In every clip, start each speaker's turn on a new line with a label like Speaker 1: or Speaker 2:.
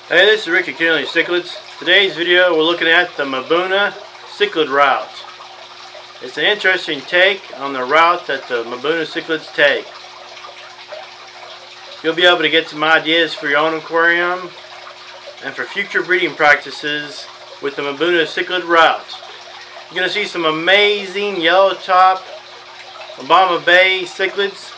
Speaker 1: Hey, this is Ricky Mbuna Cichlids. Today's video we're looking at the Mbuna Cichlid route. It's an interesting take on the route that the Mbuna Cichlids take. You'll be able to get some ideas for your own aquarium and for future breeding practices with the Mbuna Cichlid route. You're going to see some amazing yellow top Mbamba Bay cichlids.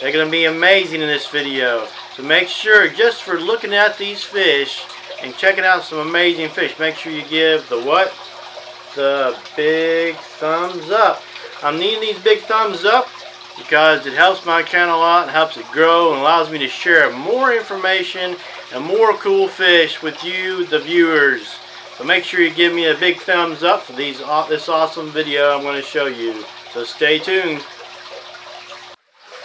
Speaker 1: They're going to be amazing in this video. So make sure, just for looking at these fish and checking out some amazing fish, make sure you give the big thumbs up. I'm needing these big thumbs up because it helps my channel a lot and helps it grow and allows me to share more information and more cool fish with you, the viewers. So make sure you give me a big thumbs up for this awesome video I'm going to show you. So stay tuned.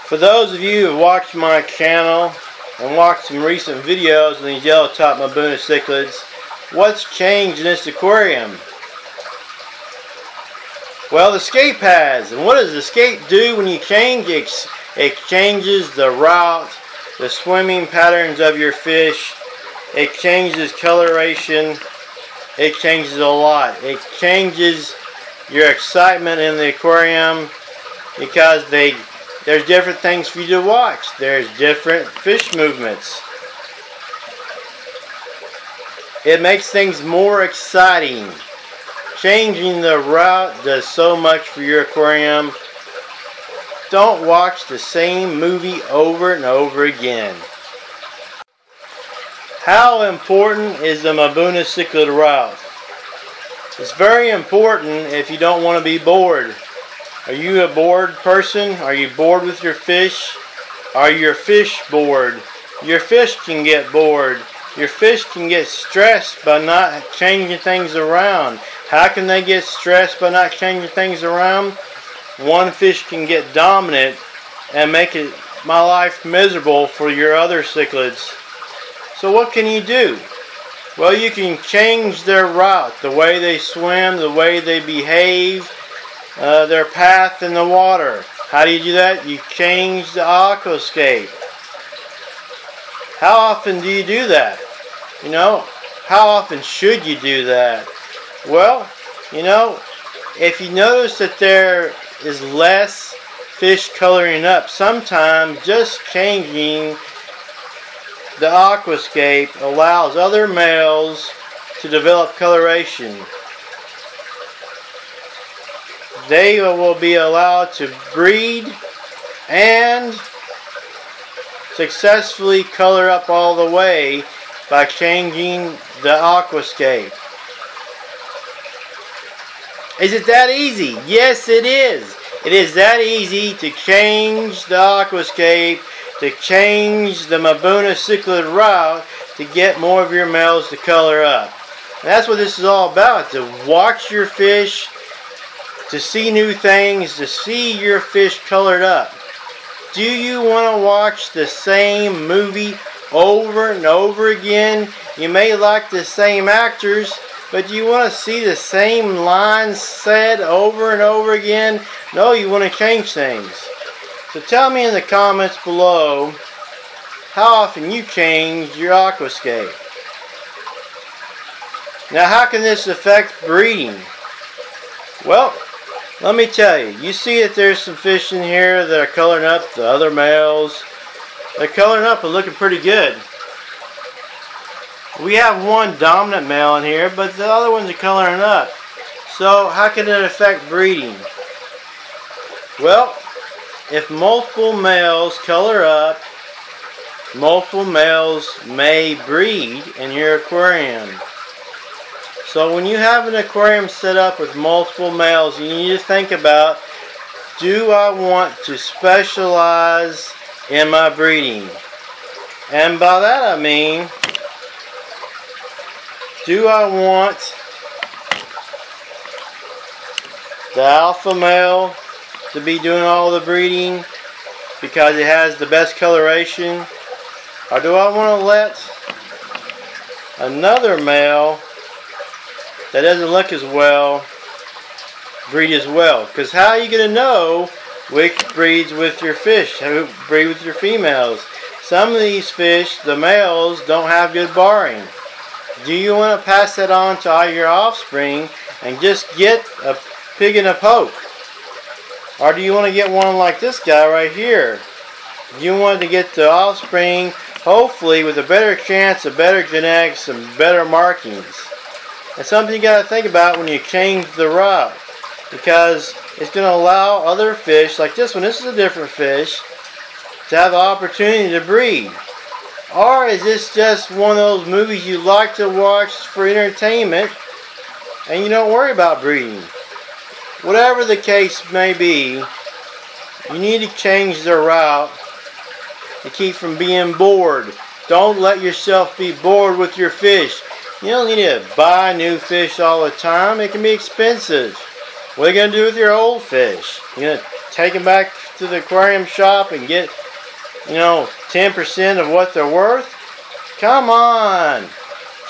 Speaker 1: For those of you who have watched my channel and watched some recent videos of these yellow top Mbuna cichlids, what's changed in this aquarium? Well, the scape has. And what does the scape do when you change it? It changes the route, the swimming patterns of your fish. It changes coloration. It changes a lot. It changes your excitement in the aquarium because there's different things for you to watch. There's different fish movements. It makes things more exciting. Changing the route does so much for your aquarium. Don't watch the same movie over and over again. How important is the Mbuna Cichlid route? It's very important if you don't want to be bored. Are you a bored person? Are you bored with your fish? Are your fish bored? Your fish can get bored. Your fish can get stressed by not changing things around. How can they get stressed by not changing things around? One fish can get dominant and make my life miserable for your other cichlids. So what can you do? Well, you can change their route, the way they swim, the way they behave, their path in the water. How do you do that? You change the aquascape. How often do you do that? You know, how often should you do that? Well, you know, if you notice that there is less fish coloring up, sometimes just changing the aquascape allows other males to develop coloration. They will be allowed to breed and successfully color up all the way by changing the aquascape. Is it that easy? Yes, it is. It is that easy to change the aquascape, to change the Mbuna Cichlid route to get more of your males to color up. And that's what this is all about, to watch your fish, to see new things, to see your fish colored up. Do you want to watch the same movie over and over again? You may like the same actors, but do you want to see the same lines said over and over again? No, you want to change things. So tell me in the comments below how often you change your aquascape. Now, how can this affect breeding? Well, let me tell you. You see that there's some fish in here that are coloring up, the other males. They're coloring up and looking pretty good. We have one dominant male in here, but the other ones are coloring up. So how can it affect breeding? Well, if multiple males color up, multiple males may breed in your aquarium. So when you have an aquarium set up with multiple males, you need to think about, do I want to specialize in my breeding? And by that I mean, do I want the alpha male to be doing all the breeding because it has the best coloration? Or do I want to let another male that doesn't look as well breed as well? Because how are you going to know which breeds with your fish, who breed with your females? some of these fish, the males, don't have good barring. Do you want to pass that on to all your offspring and just get a pig in a poke? Or do you want to get one like this guy right here? You want to get the offspring, hopefully with a better chance of better genetics and better markings. That's something you got to think about when you change the route, because it's going to allow other fish, like this one, this is a different fish, to have the opportunity to breed. Or is this just one of those movies you like to watch for entertainment and you don't worry about breeding? Whatever the case may be, you need to change the route to keep from being bored. Don't let yourself be bored with your fish. You don't need to buy new fish all the time. It can be expensive. What are you going to do with your old fish? You're going to take them back to the aquarium shop and get, 10% of what they're worth? Come on!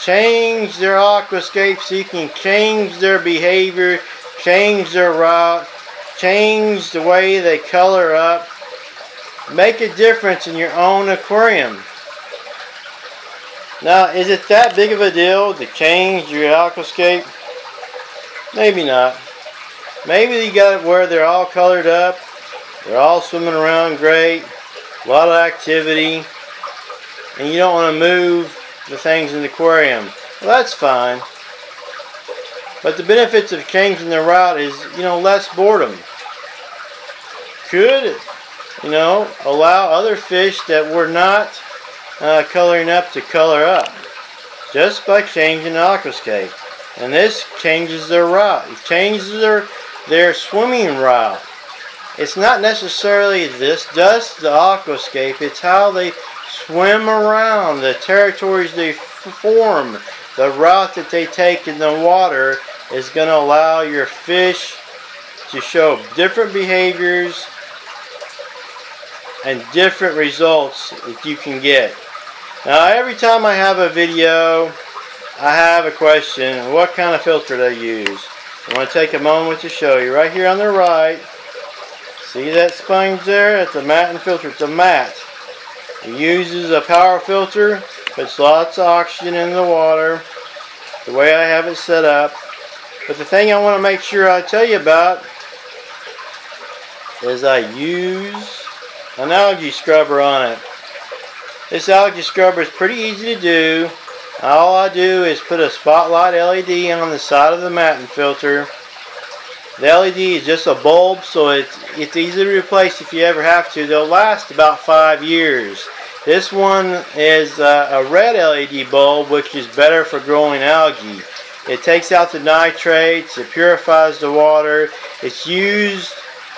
Speaker 1: Change their aquascape so you can change their behavior, change their route, change the way they color up. Make a difference in your own aquarium. Now, is it that big of a deal to change your aquascape? Maybe not. Maybe you got it where they're all colored up, they're all swimming around great, a lot of activity, and you don't want to move the things in the aquarium. Well, that's fine. But the benefits of changing the route is, less boredom. Could, allow other fish that were not coloring up to color up just by changing the aquascape. And this changes their route. It changes their swimming route. It's not necessarily this does the aquascape, it's how they swim around, the territories they form, the route that they take in the water is going to allow your fish to show different behaviors and different results that you can get. Now, every time I have a video, I have a question: what kind of filter do I use? I want to take a moment to show you. Right here on the right, see that sponge there? It's a matte filter. It's a matte. It uses a power filter, puts lots of oxygen in the water, the way I have it set up. But the thing I want to make sure I tell you about is I use an algae scrubber on it. This algae scrubber is pretty easy to do. All I do is put a spotlight LED on the side of the matte filter. The LED is just a bulb, so it's easy to replace if you ever have to. They'll last about 5 years. This one is a red LED bulb, which is better for growing algae. It takes out the nitrates, it purifies the water. It's used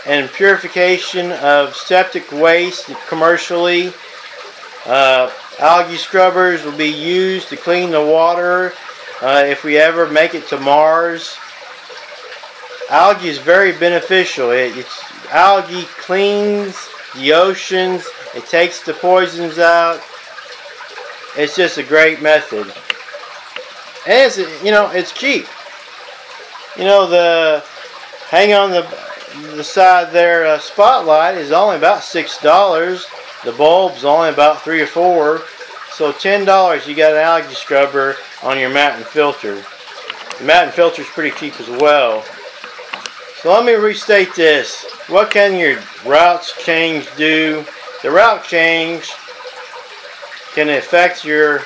Speaker 1: in purification of septic waste commercially. Algae scrubbers will be used to clean the water if we ever make it to Mars. Algae is very beneficial. Algae cleans the oceans. It takes the poisons out. It's just a great method. And it's cheap. The hang on the side there spotlight is only about $6. The bulb's only about $3 or $4. So $10 you got an algae scrubber on your matte filter. The matte filter is pretty cheap as well. So let me restate this. What can your routes change do? The route change can affect your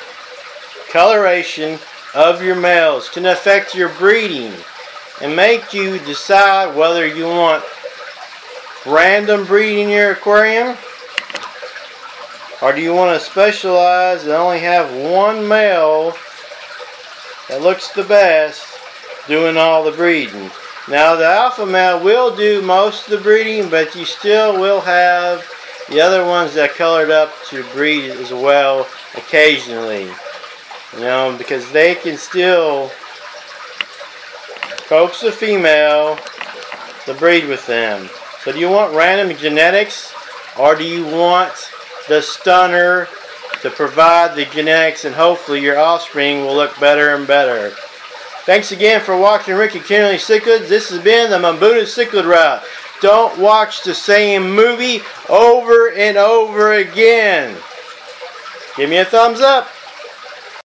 Speaker 1: coloration of your males, can affect your breeding, and make you decide whether you want random breeding in your aquarium, or do you want to specialize and only have one male that looks the best doing all the breeding. Now, the alpha male will do most of the breeding, but you still will have the other ones that colored up to breed as well occasionally. Because they can still coax a female to breed with them. So do you want random genetics, or do you want the stunner to provide the genetics, and hopefully your offspring will look better and better? Thanks again for watching Ricky Kennelly Cichlids. This has been the Mbuna Cichlid route. Don't watch the same movie over and over again. Give me a thumbs up.